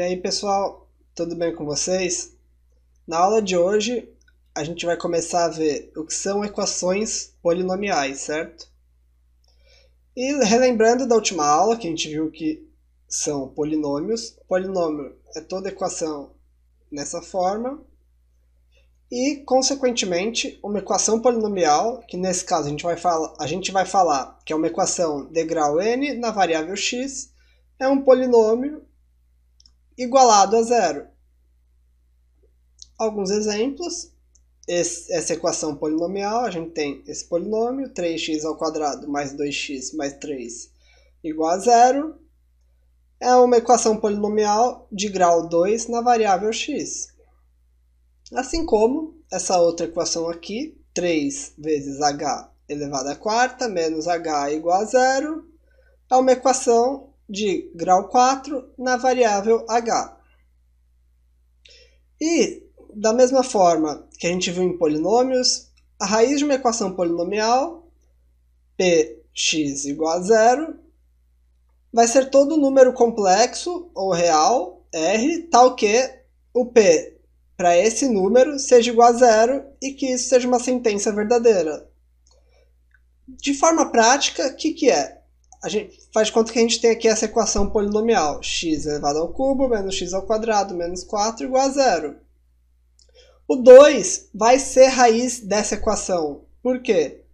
E aí pessoal, tudo bem com vocês? Na aula de hoje a gente vai começar a ver o que são equações polinomiais, certo? E relembrando da última aula que a gente viu que são polinômios, polinômio é toda equação nessa forma e, consequentemente, uma equação polinomial, que nesse caso a gente vai falar que é uma equação de grau n na variável x, é um polinômio igualado a zero. Alguns exemplos. Essa equação polinomial, a gente tem esse polinômio, 3x² mais 2x mais 3 igual a zero. É uma equação polinomial de grau 2 na variável x. Assim como essa outra equação aqui, 3 vezes h elevado à quarta menos h igual a zero, é uma equação de grau 4 na variável h. E, da mesma forma que a gente viu em polinômios, a raiz de uma equação polinomial, px igual a zero, vai ser todo número complexo ou real, r, tal que o p para esse número seja igual a zero e que isso seja uma sentença verdadeira. De forma prática, o que é? A gente faz de conta que a gente tem aqui essa equação polinomial, x elevado ao cubo menos x² menos 4 igual a zero. O 2 vai ser raiz dessa equação. Por quê?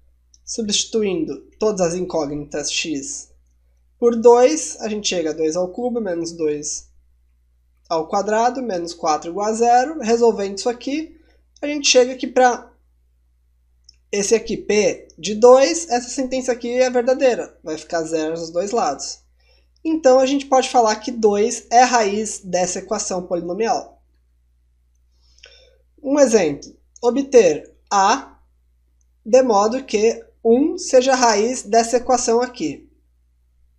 Substituindo todas as incógnitas x por 2, a gente chega a 2 ao cubo menos 2 ao quadrado menos 4 igual a zero. Resolvendo isso aqui, a gente chega aqui para esse aqui, p de 2, essa sentença aqui é verdadeira. Vai ficar zero dos dois lados. Então, a gente pode falar que 2 é a raiz dessa equação polinomial. Um exemplo, obter a de modo que 1 seja a raiz dessa equação aqui.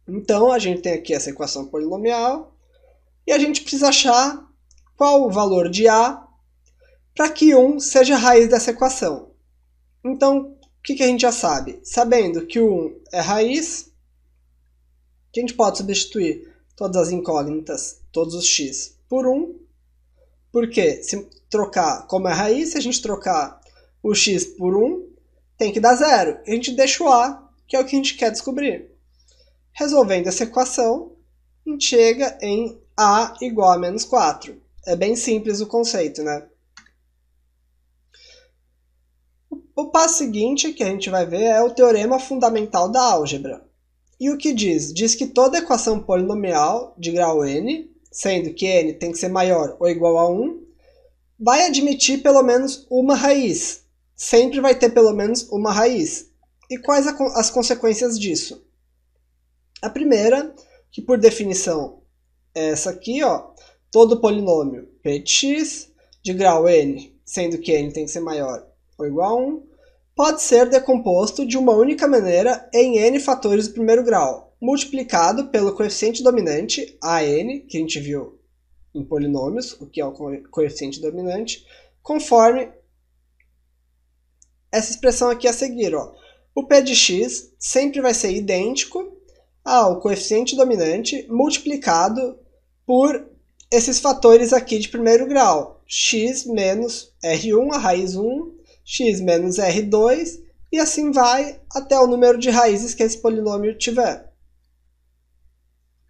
Então, a gente tem aqui essa equação polinomial e a gente precisa achar qual o valor de a para que 1 seja a raiz dessa equação. Então, o que a gente já sabe? Sabendo que 1 é raiz, a gente pode substituir todas as incógnitas, todos os x, por 1. Porque se trocar como é raiz, se a gente trocar o x por 1, tem que dar zero. A gente deixa o a, que é o que a gente quer descobrir. Resolvendo essa equação, a gente chega em a igual a menos 4. É bem simples o conceito, né? O passo seguinte que a gente vai ver é o teorema fundamental da álgebra. E o que diz? Diz que toda equação polinomial de grau n, sendo que n tem que ser maior ou igual a 1, vai admitir pelo menos uma raiz. Sempre vai ter pelo menos uma raiz. E quais as consequências disso? A primeira, que por definição é essa aqui, ó, todo polinômio p de x de grau n, sendo que n tem que ser maior ou igual a 1, pode ser decomposto de uma única maneira em n fatores do primeiro grau, multiplicado pelo coeficiente dominante, an, que a gente viu em polinômios, o que é o coeficiente dominante, conforme essa expressão aqui a seguir. Ó. O p de x sempre vai ser idêntico ao coeficiente dominante multiplicado por esses fatores aqui de primeiro grau, x menos r1, a raiz 1, x menos r2, e assim vai até o número de raízes que esse polinômio tiver.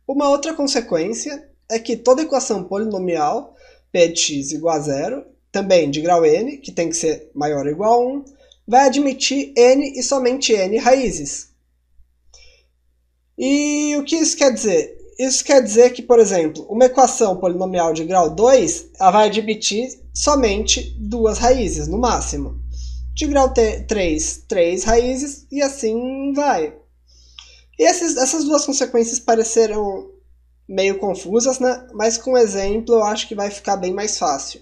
Uma outra consequência é que toda equação polinomial, p de x igual a zero, também de grau n, que tem que ser maior ou igual a 1, vai admitir n e somente n raízes. E o que isso quer dizer? Isso quer dizer que, por exemplo, uma equação polinomial de grau 2 ela vai admitir somente duas raízes, no máximo. De grau 3, 3 raízes, e assim vai. E essas duas consequências pareceram meio confusas, né? Mas com exemplo eu acho que vai ficar bem mais fácil.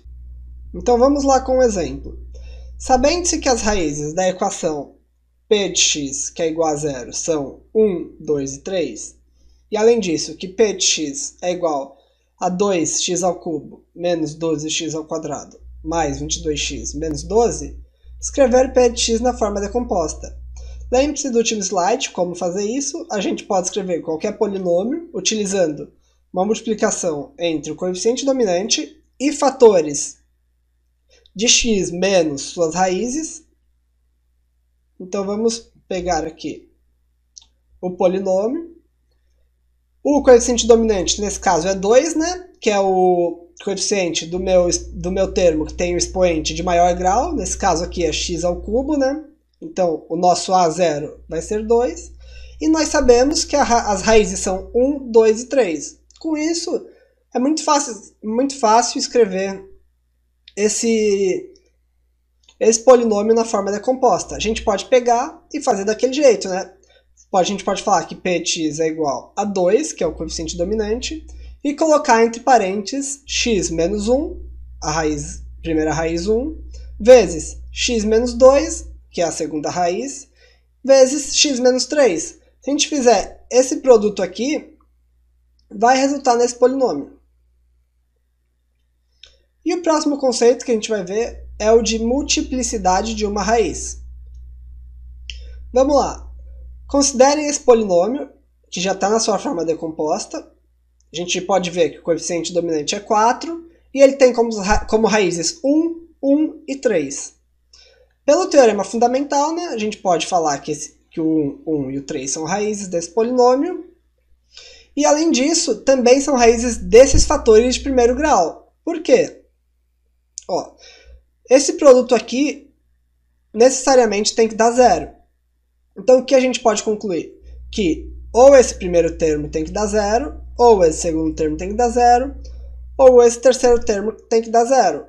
Então vamos lá com um exemplo. Sabendo-se que as raízes da equação p de x, que é igual a zero, são 1, 2 e 3, e além disso que p de x é igual a 2x ao cubo menos 12x ao quadrado mais 22x menos 12, escrever p de x na forma decomposta. Lembre-se do último slide, como fazer isso. A gente pode escrever qualquer polinômio utilizando uma multiplicação entre o coeficiente dominante e fatores de x menos suas raízes. Então vamos pegar aqui o polinômio. O coeficiente dominante, nesse caso, é 2, né? Que é o coeficiente do meu termo que tem o expoente de maior grau. Nesse caso aqui é x ao cubo, né? Então o nosso A0 vai ser 2. E nós sabemos que as raízes são 1, 2 e 3. Com isso, é muito fácil escrever esse polinômio na forma decomposta. A gente pode pegar e fazer daquele jeito, né? A gente pode falar que px é igual a 2, que é o coeficiente dominante, e colocar entre parênteses x menos 1, primeira raiz 1, vezes x menos 2, que é a segunda raiz, vezes x menos 3. Se a gente fizer esse produto aqui, vai resultar nesse polinômio. E o próximo conceito que a gente vai ver é o de multiplicidade de uma raiz. Vamos lá. Considerem esse polinômio, que já está na sua forma decomposta. A gente pode ver que o coeficiente dominante é 4, e ele tem como raízes 1, 1 e 3. Pelo teorema fundamental, né, a gente pode falar que o 1 e o 3 são raízes desse polinômio. E, além disso, também são raízes desses fatores de primeiro grau. Por quê? Ó, esse produto aqui necessariamente tem que dar zero. Então, o que a gente pode concluir? Que ou esse primeiro termo tem que dar zero, ou esse segundo termo tem que dar zero, ou esse terceiro termo tem que dar zero.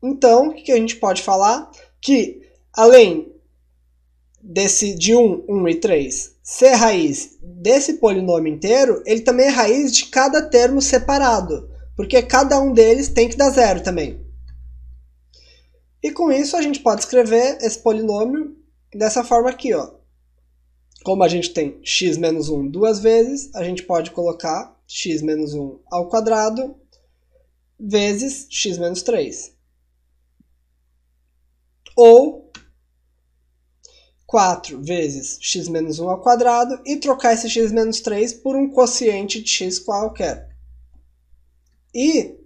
Então, o que a gente pode falar? Que, além de 1, 1 e 3 ser raiz desse polinômio inteiro, ele também é raiz de cada termo separado, porque cada um deles tem que dar zero também. E com isso a gente pode escrever esse polinômio dessa forma aqui, ó. Como a gente tem x menos 1 duas vezes, a gente pode colocar x menos 1 ao quadrado vezes x menos 3. Ou 4 vezes x menos 1 ao quadrado e trocar esse x menos 3 por um quociente de x qualquer. E,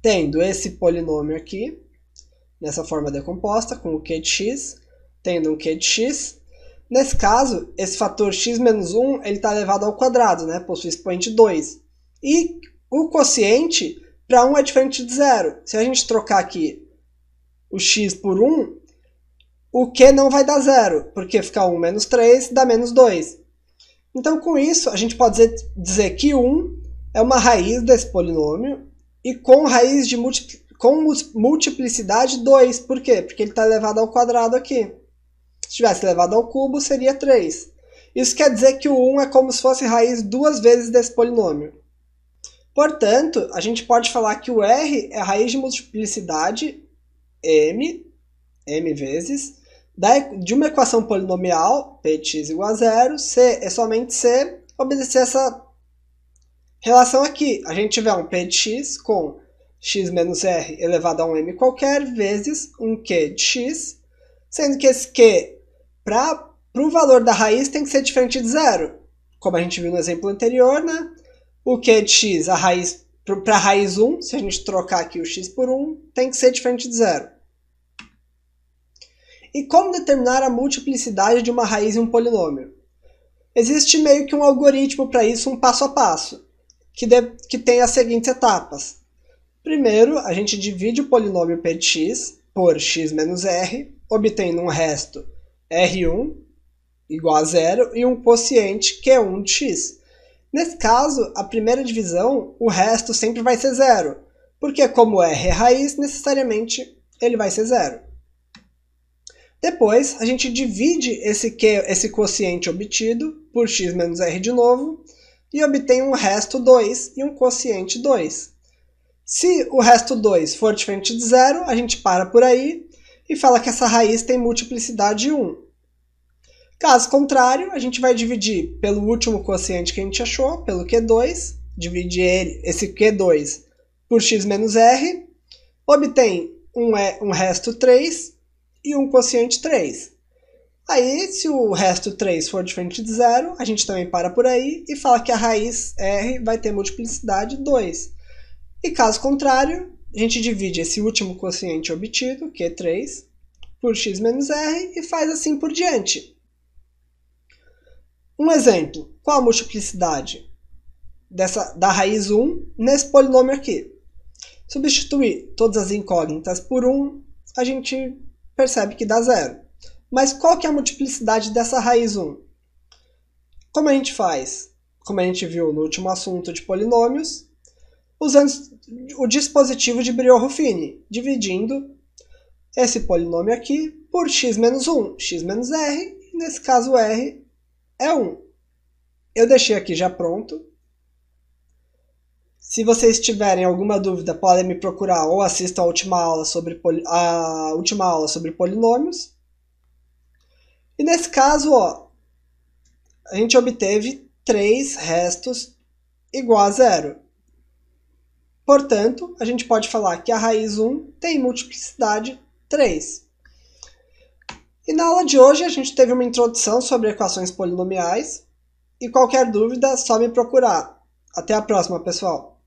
tendo esse polinômio aqui, nessa forma decomposta, com o q de x, tendo um q de x, nesse caso, esse fator x menos 1 está elevado ao quadrado, né? Possui expoente 2. E o quociente, para 1 é diferente de zero. Se a gente trocar aqui o x por 1, o q não vai dar zero, porque fica 1 menos 3 dá menos 2. Então, com isso, a gente pode dizer que 1 é uma raiz desse polinômio e com raiz de multiplicidade 2. Por quê? Porque ele está elevado ao quadrado aqui. Se tivesse elevado ao cubo, seria 3. Isso quer dizer que o 1 é como se fosse raiz duas vezes desse polinômio. Portanto, a gente pode falar que o R é a raiz de multiplicidade m vezes, de uma equação polinomial, p de x igual a zero, C é somente C, obedecer essa relação aqui. A gente tiver um p de x com x menos r elevado a um m qualquer, vezes um q de x, sendo que esse q, para o valor da raiz, tem que ser diferente de zero. Como a gente viu no exemplo anterior, né? O q de x, para a raiz 1, se a gente trocar aqui o x por 1, tem que ser diferente de zero. E como determinar a multiplicidade de uma raiz em um polinômio? Existe meio que um algoritmo para isso, um passo a passo, que tem as seguintes etapas. Primeiro, a gente divide o polinômio p de x por x menos r, obtendo um resto r1 igual a zero e um quociente q1 de x. Nesse caso, a primeira divisão, o resto sempre vai ser zero, porque como r é raiz, necessariamente ele vai ser zero. Depois, a gente divide esse quociente obtido por x menos r de novo e obtém um resto 2 e um quociente 2. Se o resto 2 for diferente de zero, a gente para por aí e fala que essa raiz tem multiplicidade 1. Caso contrário, a gente vai dividir pelo último quociente que a gente achou, pelo Q2, divide esse Q2 por x menos r, obtém um resto 3 e um quociente 3. Aí, se o resto 3 for diferente de 0, a gente também para por aí e fala que a raiz R vai ter multiplicidade 2. E caso contrário, a gente divide esse último quociente obtido, que é 3, por x menos R e faz assim por diante. Um exemplo, qual a multiplicidade da raiz 1 nesse polinômio aqui? Substituir todas as incógnitas por 1, a gente percebe que dá 0. Mas qual que é a multiplicidade dessa raiz 1? Como a gente faz? Como a gente viu no último assunto de polinômios, usando o dispositivo de Brillouin-Ruffini, dividindo esse polinômio aqui por x menos 1, x menos r, e nesse caso r é 1. Eu deixei aqui já pronto. Se vocês tiverem alguma dúvida, podem me procurar ou assistam a última aula sobre polinômios. E nesse caso, ó, a gente obteve 3 restos igual a 0. Portanto, a gente pode falar que a raiz 1 tem multiplicidade 3. E na aula de hoje a gente teve uma introdução sobre equações polinomiais. E qualquer dúvida é só me procurar. Até a próxima, pessoal!